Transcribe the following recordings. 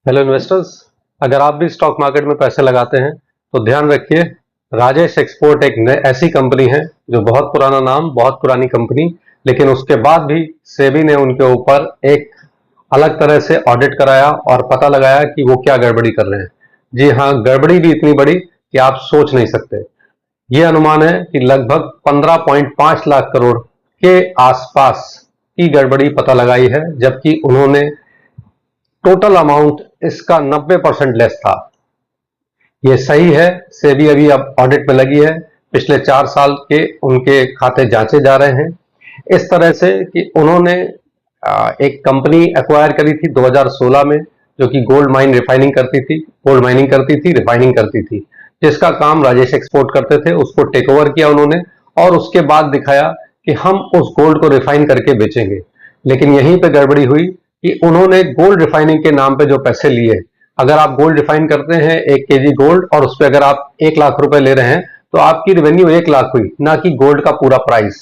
Hello investors. अगर आप भी स्टॉक मार्केट में पैसे लगाते हैं तो ध्यान रखिए, राजेश एक्सपोर्ट एक ऐसी कंपनी है जो बहुत पुराना नाम, बहुत पुरानी कंपनी, लेकिन उसके बाद भी सेबी ने उनके ऊपर एक अलग तरह से ऑडिट कराया और पता लगाया कि वो क्या गड़बड़ी कर रहे हैं। जी हाँ, गड़बड़ी भी इतनी बड़ी कि आप सोच नहीं सकते। ये अनुमान है कि लगभग 15.5 लाख करोड़ के आसपास की गड़बड़ी पता लगाई है, जबकि उन्होंने टोटल अमाउंट इसका 90% लेस था। ये सही है। सेबी अभी अब ऑडिट में लगी है। पिछले 4 साल के उनके खाते जांचे जा रहे हैं, इस तरह से कि उन्होंने एक कंपनी एक्वायर करी थी 2016 में, जो कि गोल्ड माइन रिफाइनिंग करती थी, गोल्ड माइनिंग करती थी, रिफाइनिंग करती थी, जिसका काम राजेश एक्सपोर्ट करते थे। उसको टेक ओवर किया उन्होंने और उसके बाद दिखाया कि हम उस गोल्ड को रिफाइन करके बेचेंगे। लेकिन यहीं पे गड़बड़ी हुई कि उन्होंने गोल्ड रिफाइनिंग के नाम पे जो पैसे लिए, अगर आप गोल्ड रिफाइन करते हैं 1 केजी गोल्ड और उस पर अगर आप 1 लाख रुपए ले रहे हैं तो आपकी रेवेन्यू 1 लाख हुई, ना कि गोल्ड का पूरा प्राइस।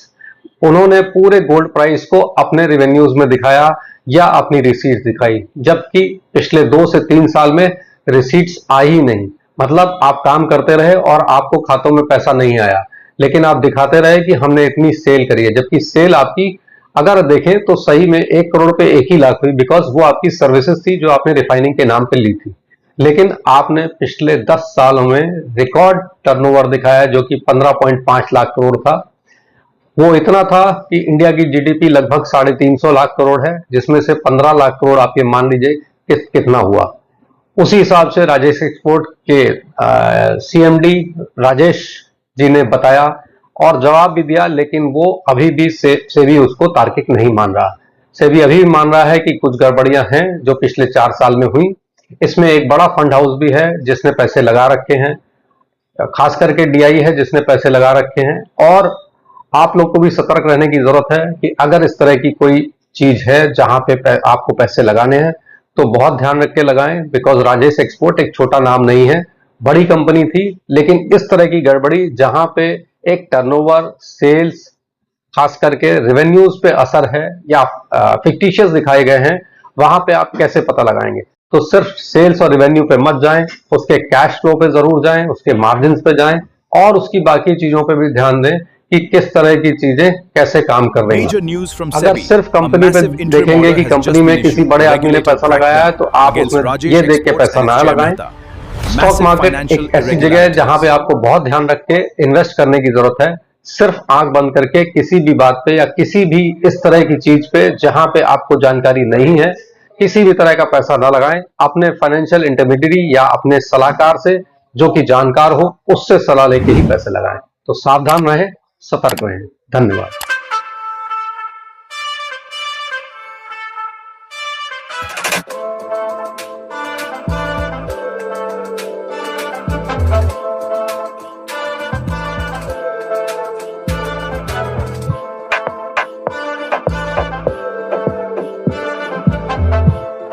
उन्होंने पूरे गोल्ड प्राइस को अपने रेवेन्यूज में दिखाया या अपनी रिसीट्स दिखाई, जबकि पिछले 2 से 3 साल में रिसीट्स आई ही नहीं। मतलब आप काम करते रहे और आपको खातों में पैसा नहीं आया, लेकिन आप दिखाते रहे कि हमने इतनी सेल करी है, जबकि सेल आपकी अगर देखें तो सही में 1 करोड़ पे 1 ही लाख हुई, बिकॉज वो आपकी सर्विसेज थी जो आपने रिफाइनिंग के नाम पे ली थी। लेकिन आपने पिछले 10 सालों में रिकॉर्ड टर्नओवर दिखाया जो कि 15.5 लाख करोड़ था। वो इतना था कि इंडिया की जीडीपी लगभग 350 लाख करोड़ है, जिसमें से 15 लाख करोड़ आप ये मान लीजिए कितना हुआ। उसी हिसाब से राजेश एक्सपोर्ट के सीएमडी राजेश जी ने बताया और जवाब भी दिया, लेकिन वो अभी भी सेबी उसको तार्किक नहीं मान रहा। सेबी अभी भी मान रहा है कि कुछ गड़बड़ियां हैं जो पिछले 4 साल में हुई। इसमें एक बड़ा फंड हाउस भी है जिसने पैसे लगा रखे हैं, खास करके डीआई है जिसने पैसे लगा रखे हैं। और आप लोग को भी सतर्क रहने की जरूरत है कि अगर इस तरह की कोई चीज है जहां पे आपको पैसे लगाने हैं तो बहुत ध्यान रख के लगाएं, बिकॉज राजेश एक्सपोर्ट एक छोटा नाम नहीं है, बड़ी कंपनी थी। लेकिन इस तरह की गड़बड़ी जहां पे एक टर्नओवर, सेल्स, खास करके रेवेन्यूज पे असर है या फिक्टिशियस दिखाए गए हैं, वहां पे आप कैसे पता लगाएंगे? तो सिर्फ सेल्स और रेवेन्यू पे मत जाएं, उसके कैश फ्लो पे जरूर जाएं, उसके मार्जिन पे जाएं और उसकी बाकी चीजों पे भी ध्यान दें कि किस तरह की चीजें कैसे काम कर रही हैं। अगर सिर्फ कंपनी पे देखेंगे कि कंपनी में किसी बड़े आदमी ने पैसा लगाया है तो आप उसमें ये देख के पैसा ना लगाएं। स्टॉक मार्केट एक ऐसी जगह है जहां पे आपको बहुत ध्यान रख के इन्वेस्ट करने की जरूरत है। सिर्फ आंख बंद करके किसी भी बात पे या किसी भी इस तरह की चीज पे जहां पे आपको जानकारी नहीं है, किसी भी तरह का पैसा ना लगाएं। अपने फाइनेंशियल इंटरमीडियरी या अपने सलाहकार से, जो कि जानकार हो, उससे सलाह लेके ही पैसे लगाएं। तो सावधान रहें, सतर्क रहें। धन्यवाद।